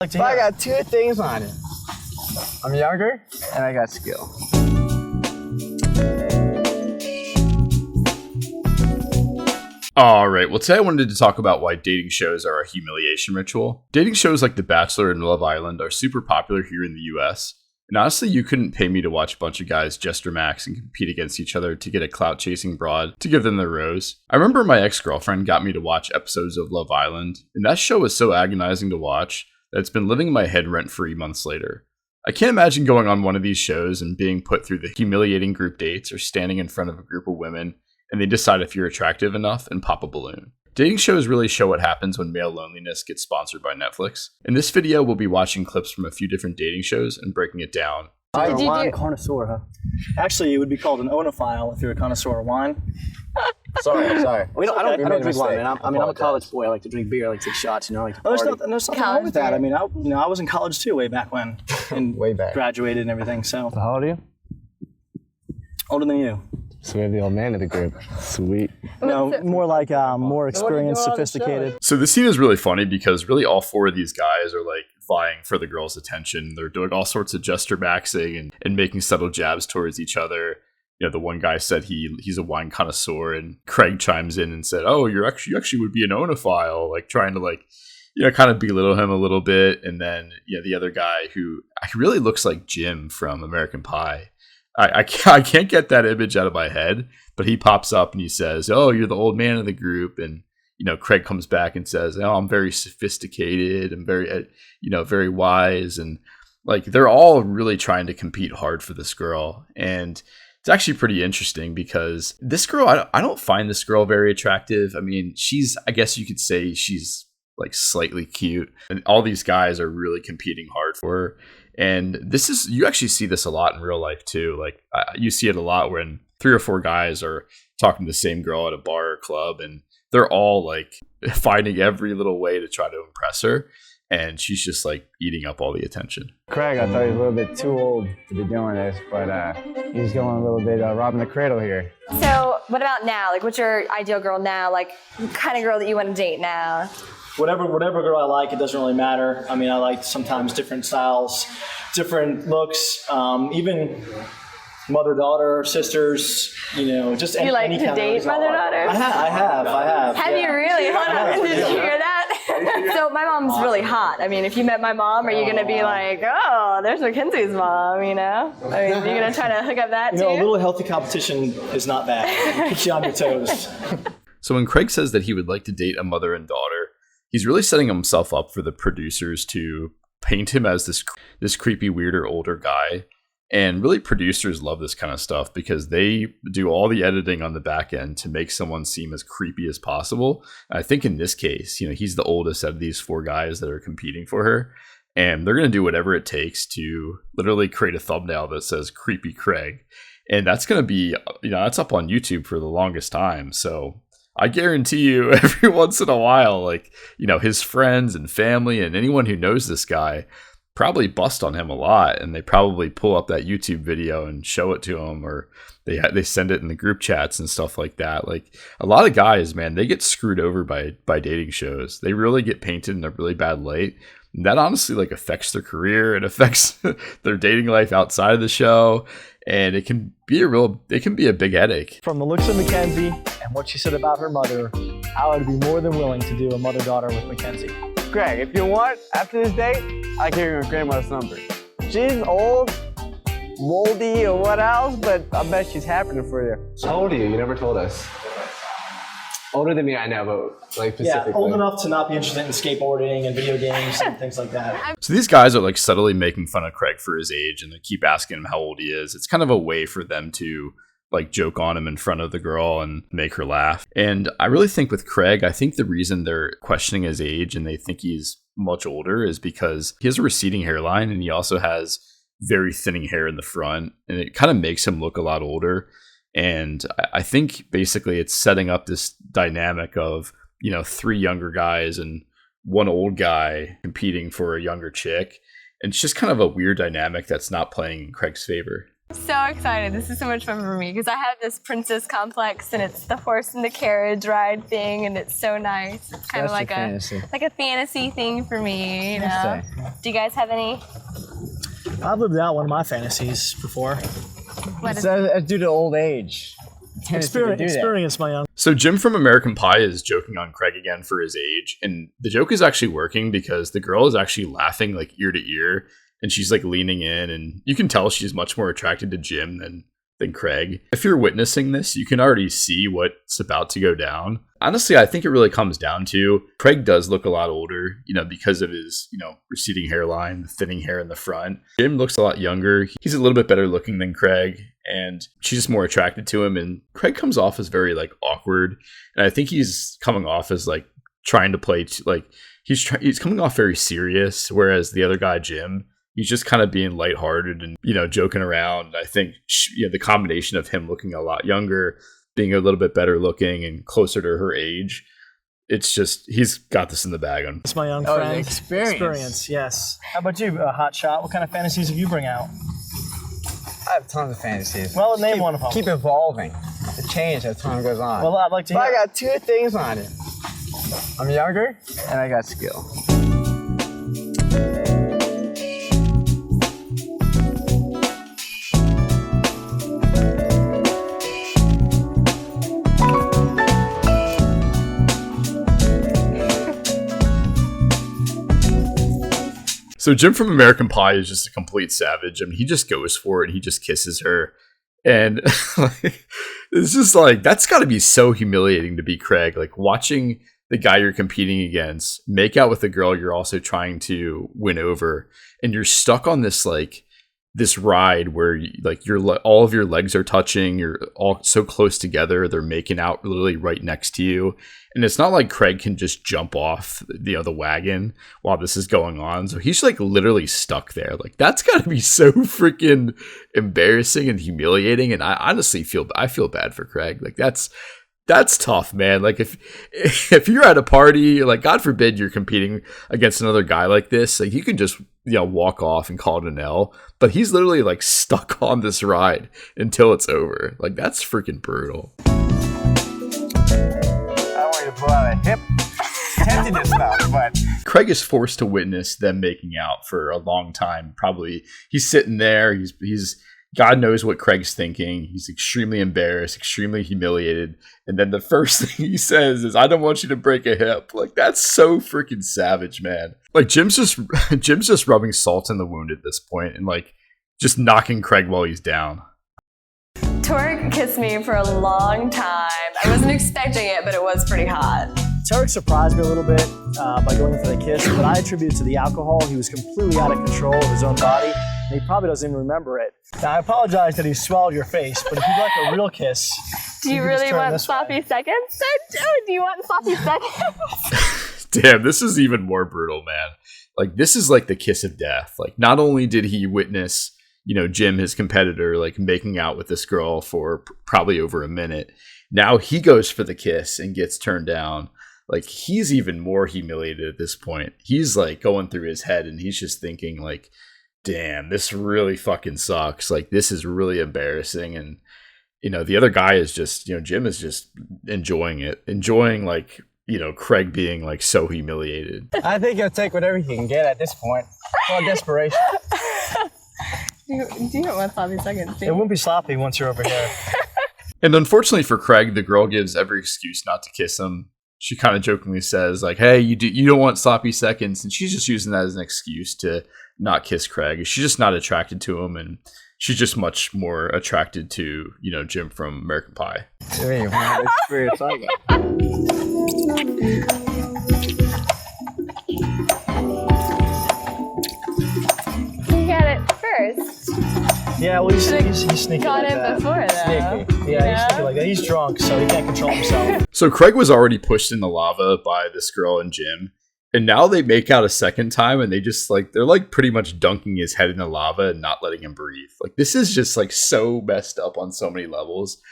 But I got two things on it. I'm younger and I got skill. All right, well, today I wanted to talk about why dating shows are a humiliation ritual. Dating shows like The Bachelor and Love Island are super popular here in the US. And honestly, you couldn't pay me to watch a bunch of guys gesture max and compete against each other to get a clout-chasing broad to give them their rose. I remember my ex-girlfriend got me to watch episodes of Love Island, and that show was so agonizing to watch that it's been living in my head rent-free months later. I can't imagine going on one of these shows and being put through the humiliating group dates or standing in front of a group of women and they decide if you're attractive enough and pop a balloon. Dating shows really show what happens when male loneliness gets sponsored by Netflix. In this video, we'll be watching clips from a few different dating shows and breaking it down. You're a wine connoisseur, huh? Actually, it would be called an onophile if you're a connoisseur of wine. Sorry. I don't drink wine, man. I'm a college boy. I like to drink beer. I like to take shots. I like to party. There's nothing wrong with that. I mean, I was in college too way back when, and way back. Graduated and everything. So how old are you? Older than you. So we have the old man of the group. Sweet. No, more like more experienced, sophisticated. So this scene is really funny because really all four of these guys are like vying for the girl's attention. They're doing all sorts of gesture maxing and making subtle jabs towards each other. You know, the one guy said he's a wine connoisseur, and Craig chimes in and said, "Oh, you actually would be an onophile," like trying to kind of belittle him a little bit. And then the other guy who really looks like Jim from American Pie. I can't get that image out of my head, but he pops up and he says, "Oh, you're the old man of the group," and Craig comes back and says, "Oh, I'm very sophisticated and very very wise," and like they're all really trying to compete hard for this girl. And it's actually pretty interesting because this girl, I don't find this girl very attractive. I mean, I guess you could say she's like slightly cute, and all these guys are really competing hard for her. And you actually see this a lot in real life too. Like you see it a lot when 3 or 4 guys are talking to the same girl at a bar or club, and they're all like finding every little way to try to impress her. And she's just like eating up all the attention. Craig, I thought he was a little bit too old to be doing this, but he's going a little bit robbing the cradle here. So what about now? Like, what's your ideal girl now? Like, what kind of girl that you want to date now? Whatever girl I like, it doesn't really matter. I mean, I like sometimes different styles, different looks, even mother-daughter, sisters, just any kind of. You like to date mother-daughters? I have. Have you really? Hold on, did you hear that? So my mom's really hot. I mean, if you met my mom, are you going to be like, "Oh, there's Mackenzie's mom," I mean, are you going to try to hook up that too? A little healthy competition is not bad. It keeps you on your toes. So when Craig says that he would like to date a mother and daughter, he's really setting himself up for the producers to paint him as this creepy, weirder, older guy. And really, producers love this kind of stuff because they do all the editing on the back end to make someone seem as creepy as possible. And I think in this case, he's the oldest out of these 4 guys that are competing for her. And they're going to do whatever it takes to literally create a thumbnail that says Creepy Craig. And that's going to be, that's up on YouTube for the longest time. So I guarantee you every once in a while, like, his friends and family and anyone who knows this guy probably bust on him a lot, and they probably pull up that YouTube video and show it to him, or they send it in the group chats and stuff like that. Like a lot of guys, man, they get screwed over by dating shows. They really get painted in a really bad light. And that honestly like affects their career. It affects their dating life outside of the show. And it can be a big headache. From the looks of Mackenzie and what she said about her mother, I would be more than willing to do a mother-daughter with Mackenzie. Craig, if you want, after this date, I give you your grandmother's number. She's old, moldy, or what else, but I bet she's happening for you. How old are you? You never told us. Older than me, I know, but like specifically. Yeah, old enough to not be interested in skateboarding and video games and things like that. So these guys are like subtly making fun of Craig for his age, and they keep asking him how old he is. It's kind of a way for them to like joke on him in front of the girl and make her laugh. And I really think with Craig, I think the reason they're questioning his age and they think he's much older is because he has a receding hairline, and he also has very thinning hair in the front, and it kind of makes him look a lot older. And I think basically it's setting up this dynamic of, 3 younger guys and 1 old guy competing for a younger chick. And it's just kind of a weird dynamic that's not playing in Craig's favor. So excited. This is so much fun for me because I have this princess complex and it's the horse and the carriage ride thing and it's so nice. It's kind of like a fantasy thing for me, you know. Do you guys have any? I've lived out one of my fantasies before. What is That's due to old age. Experience, my young. So Jim from American Pie is joking on Craig again for his age, and the joke is actually working because the girl is actually laughing like ear to ear, and she's like leaning in, and you can tell she's much more attracted to Jim than Craig. If you're witnessing this, you can already see what's about to go down. Honestly, I think it really comes down to Craig does look a lot older, you know, because of his, you know, receding hairline, the thinning hair in the front. Jim looks a lot younger. He's a little bit better looking than Craig, and she's just more attracted to him. And Craig comes off as very like awkward, and I think he's coming off as like trying to play he's coming off very serious, whereas the other guy, Jim, he's just kind of being lighthearted and, you know, joking around. I think, you know, the combination of him looking a lot younger, being a little bit better looking and closer to her age, it's just, he's got this in the bag. It's my young friend. Experience, yes. How about you, Hot Shot? What kind of fantasies have you bring out? I have tons of fantasies. Well, name one of them. Keep evolving. It change as time goes on. Well, I'd like to hear. But I got two things on it. I'm younger and I got skill. So Jim from American Pie is just a complete savage. I mean, he just goes for it. He just kisses her. And like, it's just like, that's got to be so humiliating to be Craig. Like watching the guy you're competing against make out with the girl you're also trying to win over. And you're stuck on this, like, this ride where all of your legs are touching. You're all so close together. They're making out literally right next to you. And it's not like Craig can just jump off the wagon while this is going on. So he's like literally stuck there. Like that's got to be so freaking embarrassing and humiliating. And I honestly feel bad for Craig. Like that's tough, man. Like if you're at a party, like God forbid you're competing against another guy like this, like you can just, you know, walk off and call it an L. But he's literally like stuck on this ride until it's over. Like that's freaking brutal. To pull out a hip tenderness stuff, but Craig is forced to witness them making out for a long time. Probably he's sitting there. He's God knows what Craig's thinking. He's extremely embarrassed, extremely humiliated, and then the first thing he says is, "I don't want you to break a hip." Like that's so freaking savage, man. Like Jim's just rubbing salt in the wound at this point and like just knocking Craig while he's down. Tarek kissed me for a long time. I wasn't expecting it, but it was pretty hot. Tarek surprised me a little bit by going for the kiss, but I attribute it to the alcohol. He was completely out of control of his own body, and he probably doesn't even remember it. Now, I apologize that he swallowed your face, but if you'd like a real kiss, do you really want sloppy seconds? Do you want sloppy seconds? Damn, this is even more brutal, man. Like, this is like the kiss of death. Like, not only did he witness, you know, Jim, his competitor, like making out with this girl for probably over a minute. Now he goes for the kiss and gets turned down. Like he's even more humiliated at this point. He's like going through his head and he's just thinking like, damn, this really fucking sucks. Like this is really embarrassing. And, you know, the other guy is just, you know, Jim is just enjoying it, enjoying like, you know, Craig being like so humiliated. I think he'll take whatever he can get at this point. Well, desperation. Do you want sloppy seconds? It won't be sloppy once you're over here. And unfortunately for Craig, the girl gives every excuse not to kiss him. She kind of jokingly says like, "Hey, you don't want sloppy seconds," and she's just using that as an excuse to not kiss Craig. She's just not attracted to him, and she's just much more attracted to, you know, Jim from American Pie. Hey, what experience I got. You got it first. Yeah, well, he's sneaky Got like it that. before that. Sneaky. Yeah, he's sneaky like that. He's drunk, so he can't control himself. So Craig was already pushed in the lava by this girl and Jim. And now they make out a second time and they just like, they're like pretty much dunking his head in the lava and not letting him breathe. Like this is just like so messed up on so many levels.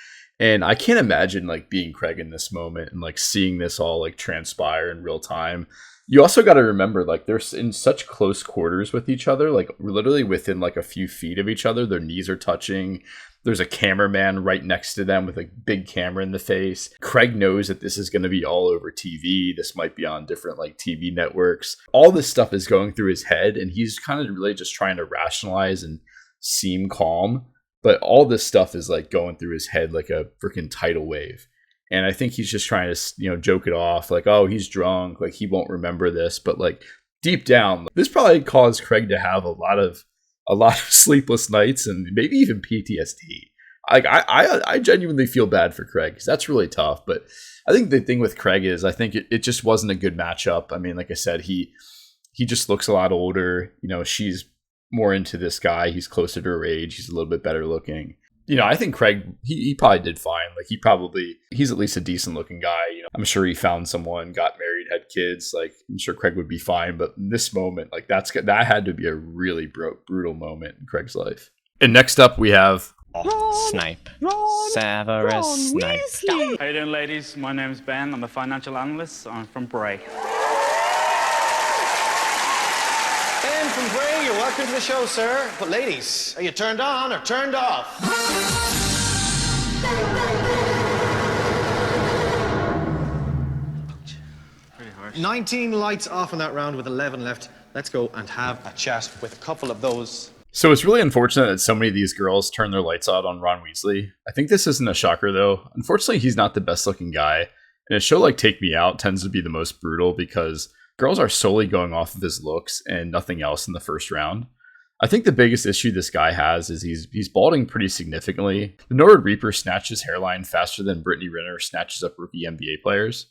And I can't imagine like being Craig in this moment and like seeing this all like transpire in real time. You also got to remember, like, they're in such close quarters with each other, like literally within like a few feet of each other. Their knees are touching. There's a cameraman right next to them with a big camera in the face. Craig knows that this is going to be all over TV. This might be on different like TV networks. All this stuff is going through his head, and he's kind of really just trying to rationalize and seem calm. But all this stuff is like going through his head like a freaking tidal wave. And I think he's just trying to, joke it off like, oh, he's drunk, like he won't remember this. But like deep down, this probably caused Craig to have a lot of sleepless nights and maybe even PTSD. Like I genuinely feel bad for Craig because that's really tough. But I think the thing with Craig is I think it just wasn't a good matchup. I mean, like I said, he just looks a lot older. She's more into this guy. He's closer to her age. He's a little bit better looking. I think Craig, he probably did fine. Like he's at least a decent looking guy. I'm sure he found someone, got married, had kids. Like I'm sure Craig would be fine. But in this moment, like that had to be a really brutal moment in Craig's life. And next up we have Snipe. Severus Snipe. How you doing, ladies? My name's Ben. I'm a financial analyst. I'm from Bray. Ben from Bray, you're welcome to the show, sir. But ladies, are you turned on or turned off? 19 lights off in that round with 11 left. Let's go and have a chat with a couple of those. So it's really unfortunate that so many of these girls turn their lights out on Ron Weasley. I think this isn't a shocker, though. Unfortunately, he's not the best looking guy. And a show like Take Me Out tends to be the most brutal because girls are solely going off of his looks and nothing else in the first round. I think the biggest issue this guy has is he's balding pretty significantly. The Norwood Reaper snatches hairline faster than Brittany Renner snatches up rookie NBA players.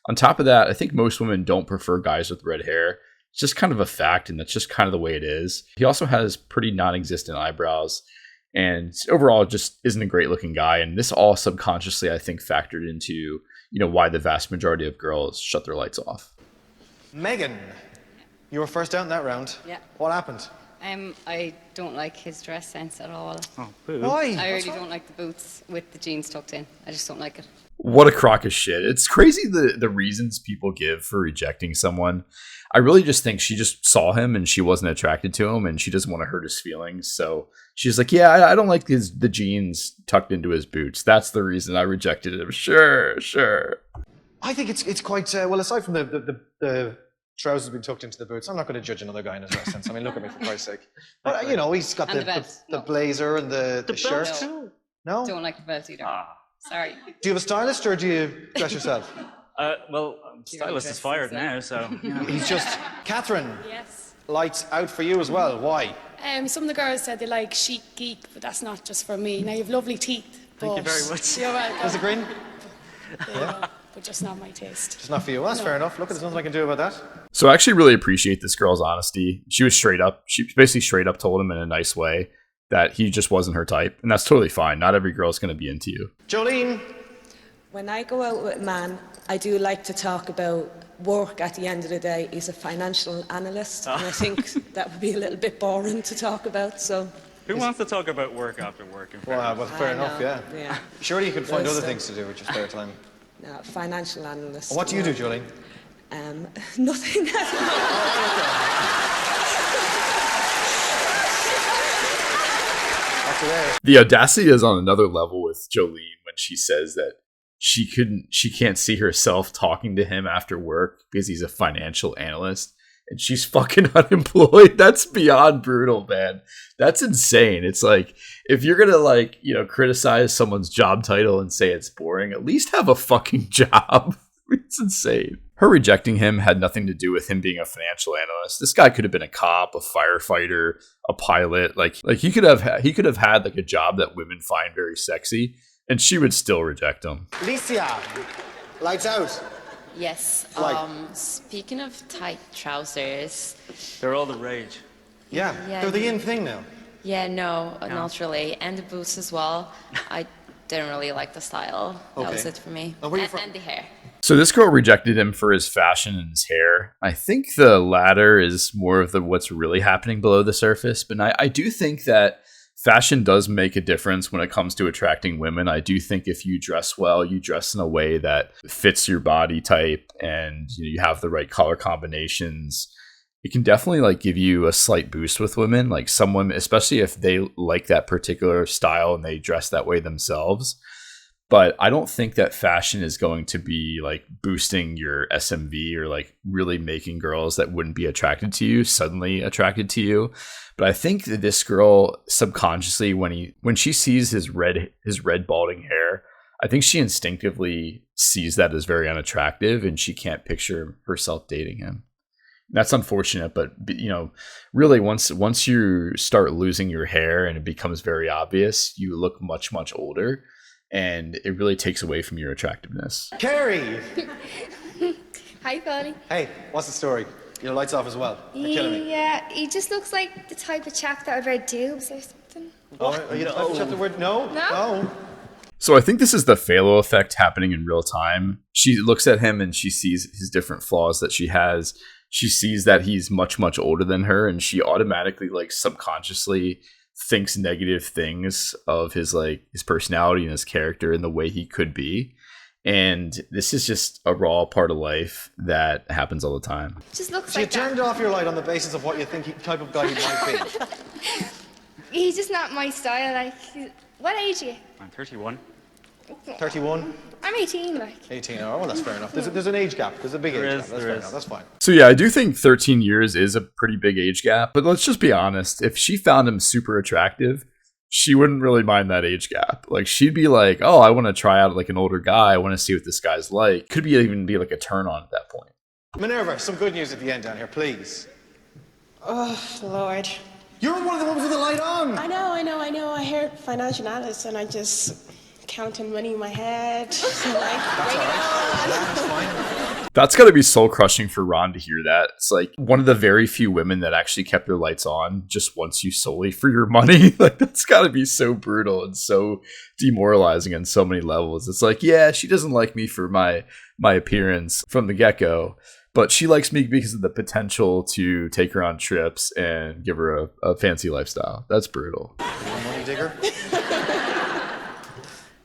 On top of that, I think most women don't prefer guys with red hair. It's just kind of a fact, and that's just kind of the way it is. He also has pretty non-existent eyebrows, and overall just isn't a great-looking guy. And this all subconsciously, I think, factored into why the vast majority of girls shut their lights off. Megan, you were first out in that round. Yeah. What happened? I don't like his dress sense at all. Oh, boo. Why? I really don't like the boots with the jeans tucked in. I just don't like it. What a crock of shit. It's crazy the reasons people give for rejecting someone. I really just think she just saw him and she wasn't attracted to him and she doesn't want to hurt his feelings. So she's like, yeah, I don't like the jeans tucked into his boots. That's the reason I rejected him. Sure. I think it's quite, well, aside from the trousers being tucked into the boots, I'm not going to judge another guy in his dress sense. I mean, look at me, for Christ's sake. But, he's got the blazer and the shirt. No? Don't like the belt either. Sorry. Do you have a stylist or do you dress yourself? Well, stylist is fired now, so. He's just... Catherine, Yes. lights out for you as well. Why? Some of the girls said they like chic geek, but that's not just for me. Now, you have lovely teeth. Thank you very much. You're welcome. There's a grin. But just not my taste. It's not for you. Well, that's fair enough. Look, there's nothing I can do about that. So I actually really appreciate this girl's honesty. She was straight up. She basically straight up told him in a nice way that he just wasn't her type. And that's totally fine. Not every girl's going to be into you. Jolene. When I go out with a man, I do like to talk about work at the end of the day. He's a financial analyst, and I think that would be a little bit boring to talk about, so... Who wants to talk about work after work? Well, fair enough, yeah. Surely you could find other things to do with your spare time. No, financial analyst. And what do you do, Jolene? Nothing. The audacity is on another level with Jolene when she says that she can't see herself talking to him after work because he's a financial analyst and she's fucking unemployed. That's beyond brutal, man. That's insane. It's like, if you're gonna criticize someone's job title and say it's boring, at least have a fucking job. It's insane. Her rejecting him had nothing to do with him being a financial analyst. This guy could have been a cop, a firefighter, a pilot. Like he could have had like a job that women find very sexy, and she would still reject him. Alicia, lights out. Yes. Speaking of tight trousers. They're all the rage. Yeah, they're the in thing now. Yeah, no, not really. And the boots as well. I didn't really like the style. That was it for me. And the hair. So this girl rejected him for his fashion and his hair. I think the latter is more of what's really happening below the surface. But I do think that fashion does make a difference when it comes to attracting women. I do think if you dress well, you dress in a way that fits your body type, and you have the right color combinations, it can definitely like give you a slight boost with women. Like some women, especially if they like that particular style and they dress that way themselves. But I don't think that fashion is going to be like boosting your SMV or like really making girls that wouldn't be attracted to you suddenly attracted to you. But I think that this girl subconsciously, when she sees his red balding hair, I think she instinctively sees that as very unattractive, and she can't picture herself dating him. That's unfortunate, but really once you start losing your hair and it becomes very obvious, you look much, much older. And it really takes away from your attractiveness. Carrie! Hi, buddy. Hey, what's the story? Your lights off as well. You're killing me. Yeah, he just looks like the type of chap that I'd read dubs or something. Are you the type of chap that would... No? So I think this is the Phalo effect happening in real time. She looks at him and she sees his different flaws that she has. She sees that he's much, much older than her, and she automatically, like, subconsciously thinks negative things of his personality and his character and the way he could be. And this is just a raw part of life that happens all the time. Just looks so like you turned off your light on the basis of what you think type of guy he might be. He's just not my style. Like, what age are you? I'm 31. 31? I'm 18, like. 18, oh, well, that's fair enough. There's an age gap. There's a big age gap. That's fair enough. That's fine. So yeah, I do think 13 years is a pretty big age gap, but let's just be honest. If she found him super attractive, she wouldn't really mind that age gap. Like, she'd be like, oh, I want to try out like an older guy. I want to see what this guy's like. Could even be like a turn on at that point. Minerva, some good news at the end down here, please. Oh, Lord. You're one of the ones with the light on. I know. I heard financial analyst and I just counting money in my head. So like, that's all right. That's fine. That's got to be soul crushing for Ron to hear that. It's like one of the very few women that actually kept their lights on just wants you solely for your money. Like, that's got to be so brutal and so demoralizing on so many levels. It's like, yeah, she doesn't like me for my appearance from the get-go, but she likes me because of the potential to take her on trips and give her a fancy lifestyle. That's brutal. Money digger.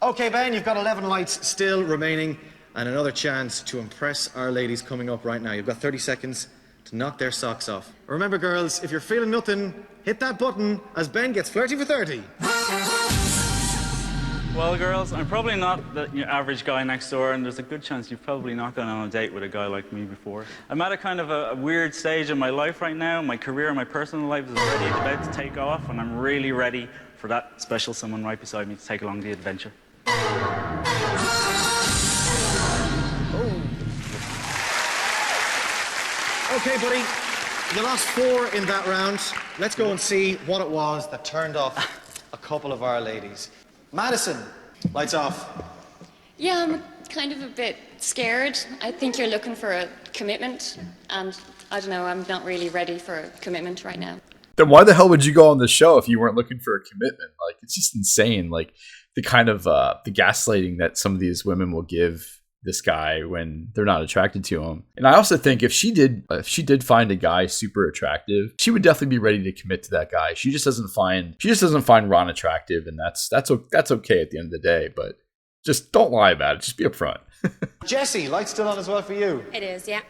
Okay, Ben, you've got 11 lights still remaining and another chance to impress our ladies coming up right now. You've got 30 seconds to knock their socks off. Remember, girls, if you're feeling nothing, hit that button as Ben gets flirty for 30. Well, girls, I'm probably not the average guy next door, and there's a good chance you've probably not gone on a date with a guy like me before. I'm at a kind of a weird stage in my life right now. My career and my personal life is already about to take off, and I'm really ready for that special someone right beside me to take along the adventure. Okay, buddy, you lost 4 in that round. Let's go and see what it was that turned off a couple of our ladies. Madison, lights off. Yeah, I'm kind of a bit scared. I think you're looking for a commitment, and I don't know, I'm not really ready for a commitment right now. Then why the hell would you go on the show if you weren't looking for a commitment? Like, it's just insane. Like, the kind of the gaslighting that some of these women will give this guy when they're not attracted to him. And I also think if she did find a guy super attractive, she would definitely be ready to commit to that guy. She just doesn't find Ron attractive, and that's okay at the end of the day. But just don't lie about it. Just be upfront. Jesse, lights still on as well for you. It is, yeah.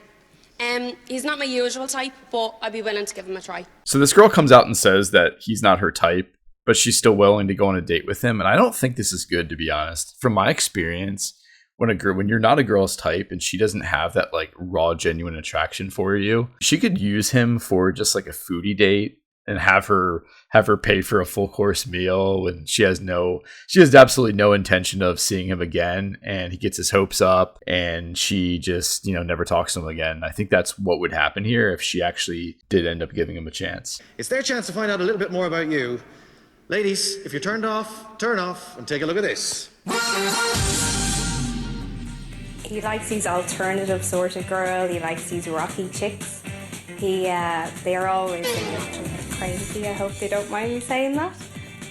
He's not my usual type, but I'd be willing to give him a try. So this girl comes out and says that he's not her type, but she's still willing to go on a date with him. And I don't think this is good, to be honest. From my experience, when you're not a girl's type and she doesn't have that like raw, genuine attraction for you, she could use him for just like a foodie date and have her pay for a full course meal when she has absolutely no intention of seeing him again, and he gets his hopes up and she just, never talks to him again. I think that's what would happen here if she actually did end up giving him a chance. It's their chance to find out a little bit more about you. Ladies, if you're turned off, turn off and take a look at this. He likes these alternative sort of girl. He likes these rocky chicks. They're always crazy. I hope they don't mind me saying that.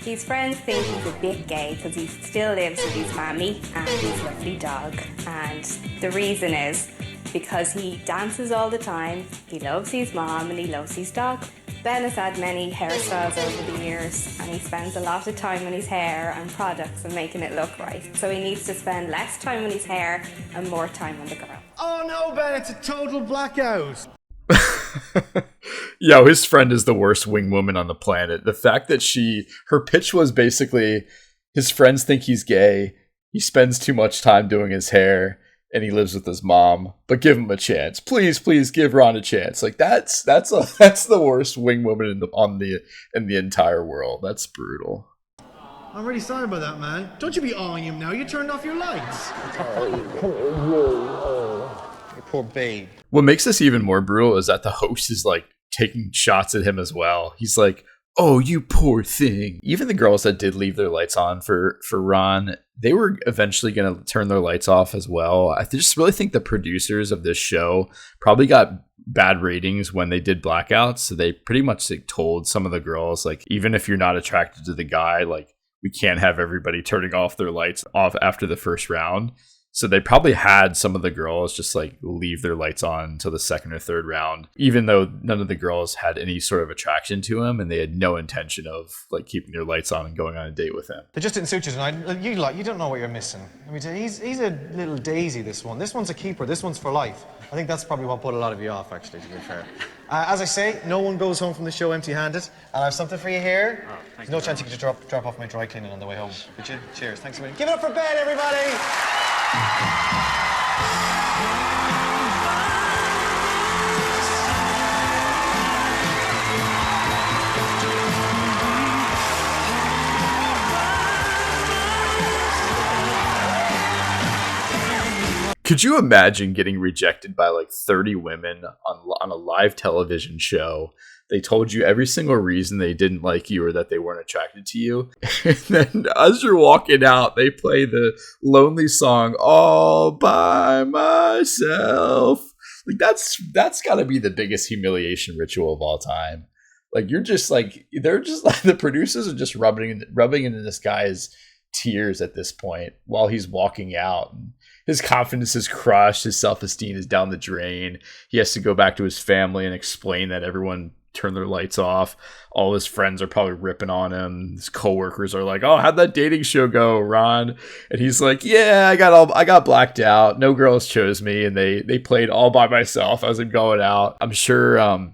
His friends think he's a bit gay because he still lives with his mammy and his lovely dog. And the reason is because he dances all the time, he loves his mom and he loves his dog. Ben has had many hairstyles over the years, and he spends a lot of time on his hair and products and making it look right. So he needs to spend less time on his hair and more time on the girl. Oh no, Ben, it's a total blackout. Yo, his friend is the worst wing woman on the planet. The fact that her pitch was basically his friends think he's gay, he spends too much time doing his hair, and he lives with his mom, but give him a chance. Please give Ron a chance. Like that's the worst wing woman in the entire world. That's brutal. I'm really sorry about that, man. Don't you be awing him now. You turned off your lights. You poor babe. What makes this even more brutal is that the host is like taking shots at him as well. He's like, "Oh, you poor thing." Even the girls that did leave their lights on for Ron, they were eventually going to turn their lights off as well. I just really think the producers of this show probably got bad ratings when they did blackouts. So they pretty much like told some of the girls, like, even if you're not attracted to the guy, like, we can't have everybody turning off their lights off after the first round. So they probably had some of the girls just like leave their lights on until the second or third round, even though none of the girls had any sort of attraction to him and they had no intention of like keeping their lights on and going on a date with him. They just didn't suit you tonight. You don't know what you're missing. I mean, he's a little daisy, this one. This one's a keeper. This one's for life. I think that's probably what put a lot of you off, actually, to be fair. As I say, no one goes home from the show empty-handed. And I have something for you here. There's no chance you could just drop off my dry cleaning on the way home. But cheers. Thanks a million. Give it up for Ben, everybody! Could you imagine getting rejected by like 30 women on a live television show? They told you every single reason they didn't like you or that they weren't attracted to you. And then as you're walking out, they play the lonely song all by myself. Like that's got to be the biggest humiliation ritual of all time. Like they're just like the producers are just rubbing into this guy's tears at this point while he's walking out. His confidence is crushed. His self-esteem is down the drain. He has to go back to his family and explain that everyone turned their lights off. All his friends are probably ripping on him. His coworkers are like, "Oh, how'd that dating show go, Ron?" And he's like, "Yeah, I got blacked out. No girls chose me, and they played all by myself as I'm going out." I'm sure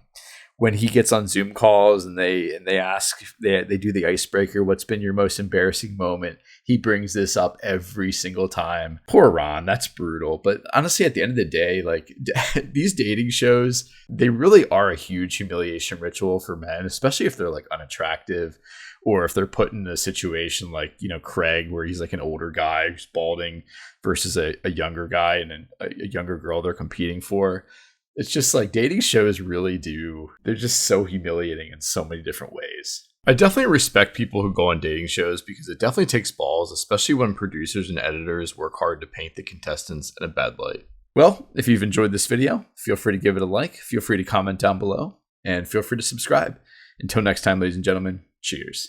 when he gets on Zoom calls and they do the icebreaker, "What's been your most embarrassing moment?" He brings this up every single time. Poor Ron, that's brutal. But honestly, at the end of the day, like these dating shows, they really are a huge humiliation ritual for men, especially if they're like unattractive or if they're put in a situation like, you know, Craig, where he's like an older guy who's balding versus a younger guy and a younger girl they're competing for. It's just like dating shows really they're just so humiliating in so many different ways. I definitely respect people who go on dating shows because it definitely takes balls, especially when producers and editors work hard to paint the contestants in a bad light. Well, if you've enjoyed this video, feel free to give it a like, feel free to comment down below, and feel free to subscribe. Until next time, ladies and gentlemen, cheers.